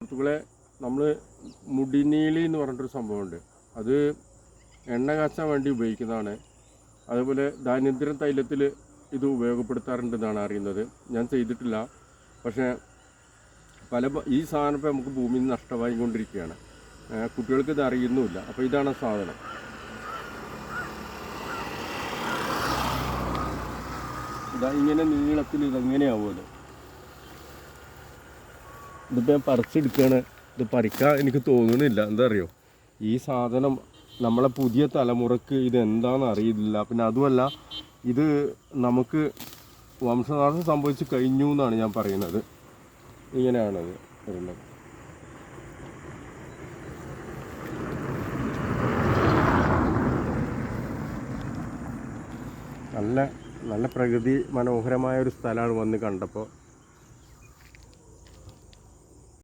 സുഹൃത്തുക്കളെ, നമ്മൾ മുടിനീളി എന്ന് പറഞ്ഞിട്ടൊരു സംഭവമുണ്ട്. അത് എണ്ണ കാച്ചാൻ വേണ്ടി ഉപയോഗിക്കുന്നതാണ്. അതുപോലെ ദാരിദ്ര്യ തൈലത്തിൽ ഇത് ഉപയോഗപ്പെടുത്താറുണ്ടെന്നാണ് അറിയുന്നത്. ഞാൻ ചെയ്തിട്ടില്ല. പക്ഷേ ഈ സാധനം ഇപ്പോൾ നമുക്ക് ഭൂമിയിൽ നിന്ന് നഷ്ടമായിക്കൊണ്ടിരിക്കുകയാണ്. കുട്ടികൾക്ക് ഇത് അറിയുന്നുമില്ല. അപ്പോൾ ഇതാണ് സാധനം. ഇങ്ങനെ നീളത്തിൽ ഇതെങ്ങനെയാവുമല്ലോ. ഇതിപ്പോൾ ഞാൻ പറിച്ചെടുക്കുകയാണ്. ഇത് പറിക്കാൻ എനിക്ക് തോന്നുന്നില്ല. എന്താ അറിയോ, ഈ സാധനം നമ്മളെ പുതിയ തലമുറക്ക് ഇതെന്താണെന്ന് അറിയില്ല. പിന്നെ അതുമല്ല, ഇത് നമുക്ക് വംശനാശം സംഭവിച്ച് കഴിഞ്ഞു എന്നാണ് ഞാൻ പറയുന്നത്. ഇങ്ങനെയാണത് വരുന്നത്. നല്ല പ്രകൃതി മനോഹരമായ ഒരു സ്ഥലമാണ് വന്ന് കണ്ടപ്പോൾ.